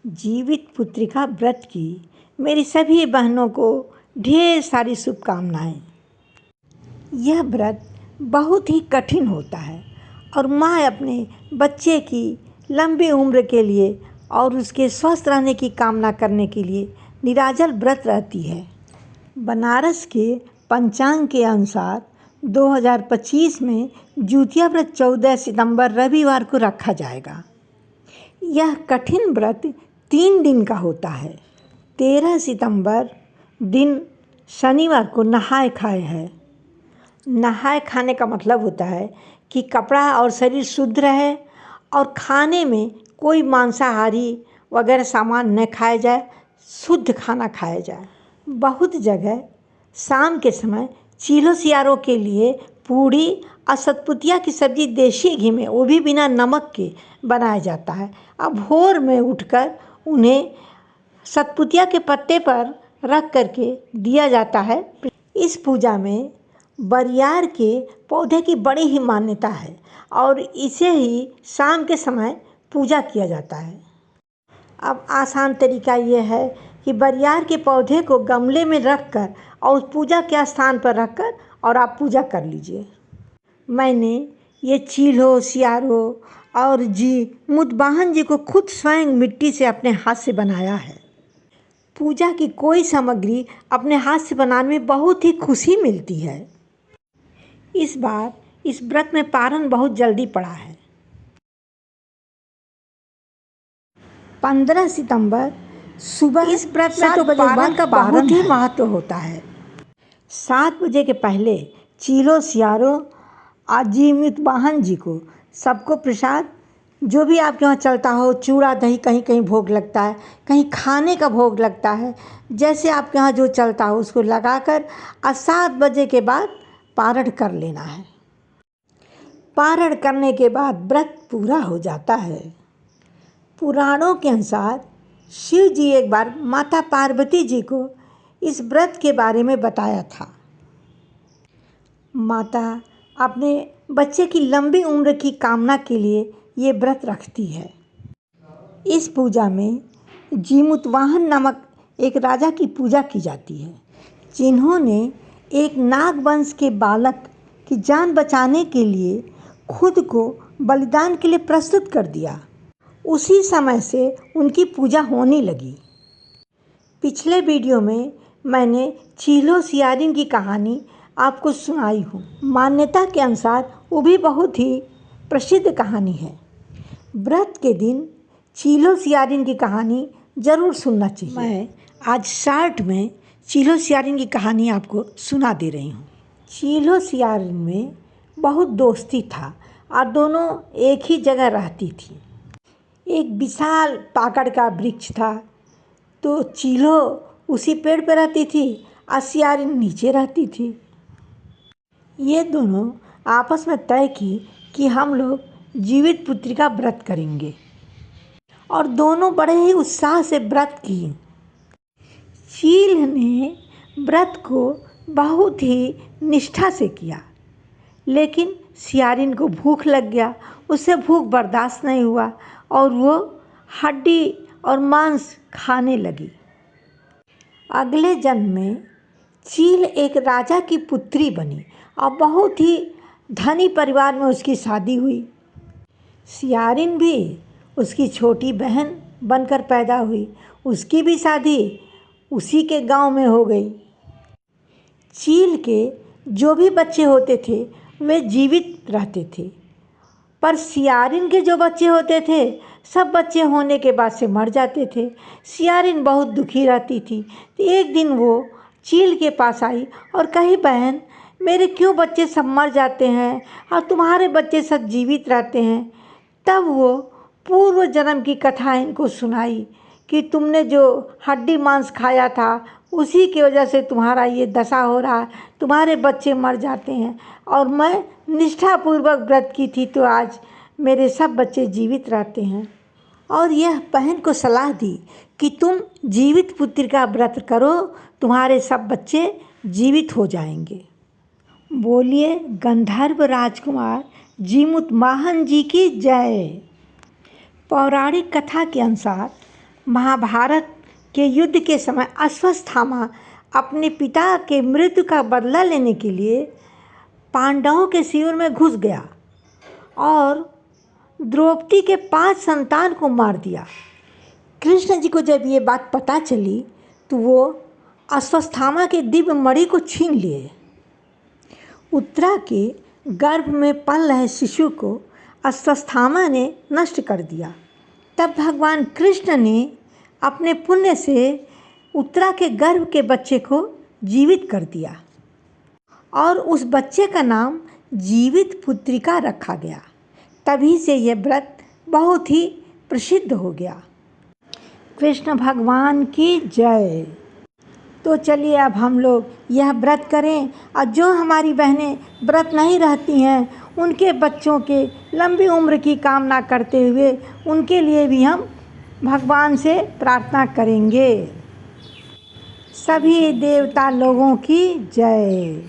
जीवित पुत्रिका व्रत की मेरी सभी बहनों को ढेर सारी शुभकामनाएं। यह व्रत बहुत ही कठिन होता है और माँ अपने बच्चे की लंबी उम्र के लिए और उसके स्वस्थ रहने की कामना करने के लिए निराजल व्रत रहती है। बनारस के पंचांग के अनुसार 2025 में ज्यूतिया व्रत 14 सितंबर रविवार को रखा जाएगा। यह कठिन व्रत 3 दिन का होता है। 13 सितंबर दिन शनिवार को नहाए खाए है। नहाए खाने का मतलब होता है कि कपड़ा और शरीर शुद्ध रहे और खाने में कोई मांसाहारी वगैरह सामान न खाया जाए, शुद्ध खाना खाया जाए। बहुत जगह शाम के समय चीलो सियारों के लिए पूड़ी और सतपुतिया की सब्जी देसी घी में, वो भी बिना नमक के, बनाया जाता है। अब भोर में उठकर उन्हें सतपुतिया के पत्ते पर रख करके दिया जाता है। इस पूजा में बरियार के पौधे की बड़ी ही मान्यता है और इसे ही शाम के समय पूजा किया जाता है। अब आसान तरीका ये है कि बरियार के पौधे को गमले में रखकर और उस पूजा के स्थान पर रखकर और आप पूजा कर लीजिए। मैंने ये चीलो सियारो और मुतवाहन जी को खुद स्वयं मिट्टी से अपने हाथ से बनाया है। पूजा की कोई सामग्री अपने हाथ से बनाने में बहुत ही खुशी मिलती है। इस बार इस व्रत में पारण बहुत जल्दी पड़ा है। 15 सितंबर सुबह इस व्रत में तो पारण का बहुत ही महत्व होता है। 7 बजे के पहले चीलो सियारो आजी मुतवाहन जी को सबको प्रसाद, जो भी आपके यहाँ चलता हो, चूड़ा दही, कहीं कहीं भोग लगता है, कहीं खाने का भोग लगता है, जैसे आपके यहाँ जो चलता हो उसको लगाकर 7 बजे के बाद पारण कर लेना है। पारण करने के बाद व्रत पूरा हो जाता है। पुराणों के अनुसार शिव जी एक बार माता पार्वती जी को इस व्रत के बारे में बताया था। माता अपने बच्चे की लंबी उम्र की कामना के लिए ये व्रत रखती है। इस पूजा में मुतवाहन नामक एक राजा की पूजा की जाती है, जिन्होंने एक नाग वंश के बालक की जान बचाने के लिए खुद को बलिदान के लिए प्रस्तुत कर दिया। उसी समय से उनकी पूजा होने लगी। पिछले वीडियो में मैंने चीलो सियारिन की कहानी आपको सुनाई हूँ। मान्यता के अनुसार वो भी बहुत ही प्रसिद्ध कहानी है। व्रत के दिन चीलो सियारिन की कहानी ज़रूर सुनना चाहिए। मैं आज शॉर्ट में चीलो सियारिन की कहानी आपको सुना दे रही हूँ। चीलो सियारिन में बहुत दोस्ती था और दोनों एक ही जगह रहती थी। एक विशाल पाकड़ का वृक्ष था, तो चीलो उसी पेड़ पर रहती थी और सियारिन नीचे रहती थी। ये दोनों आपस में तय की कि हम लोग जीवित पुत्रिका व्रत करेंगे और दोनों बड़े ही उत्साह से व्रत की। चील ने व्रत को बहुत ही निष्ठा से किया, लेकिन सियारिन को भूख लग गया। उससे भूख बर्दाश्त नहीं हुआ और वो हड्डी और मांस खाने लगी। अगले जन्म में चील एक राजा की पुत्री बनी और बहुत ही धनी परिवार में उसकी शादी हुई। सियारिन भी उसकी छोटी बहन बनकर पैदा हुई। उसकी भी शादी उसी के गांव में हो गई। चील के जो भी बच्चे होते थे वे जीवित रहते थे, पर सियारिन के जो बच्चे होते थे सब बच्चे होने के बाद से मर जाते थे। सियारिन बहुत दुखी रहती थी। तो एक दिन वो चील के पास आई और कही, बहन, मेरे क्यों बच्चे सब मर जाते हैं और तुम्हारे बच्चे सब जीवित रहते हैं। तब वो पूर्व जन्म की कथा इनको सुनाई कि तुमने जो हड्डी मांस खाया था उसी की वजह से तुम्हारा ये दशा हो रहा है, तुम्हारे बच्चे मर जाते हैं और मैं निष्ठापूर्वक व्रत की थी तो आज मेरे सब बच्चे जीवित रहते हैं। और यह बहन को सलाह दी कि तुम जीवित पुत्रिका व्रत करो, तुम्हारे सब बच्चे जीवित हो जाएंगे। बोलिए गंधर्व राजकुमार मुतवाहन जी की जय। पौराणिक कथा के अनुसार महाभारत के युद्ध के समय अश्वत्थामा अपने पिता के मृत्यु का बदला लेने के लिए पांडवों के शिविर में घुस गया और द्रौपदी के 5 संतान को मार दिया। कृष्ण जी को जब ये बात पता चली तो वो अश्वत्थामा के दिव्य मणि को छीन लिए। उत्तरा के गर्भ में पल रहे शिशु को अश्वत्थामा ने नष्ट कर दिया। तब भगवान कृष्ण ने अपने पुण्य से उत्तरा के गर्भ के बच्चे को जीवित कर दिया और उस बच्चे का नाम जीवित पुत्रिका रखा गया। तभी से यह व्रत बहुत ही प्रसिद्ध हो गया। कृष्ण भगवान की जय। तो चलिए अब हम लोग यह व्रत करें और जो हमारी बहनें व्रत नहीं रहती हैं उनके बच्चों के लंबी उम्र की कामना करते हुए उनके लिए भी हम भगवान से प्रार्थना करेंगे। सभी देवता लोगों की जय।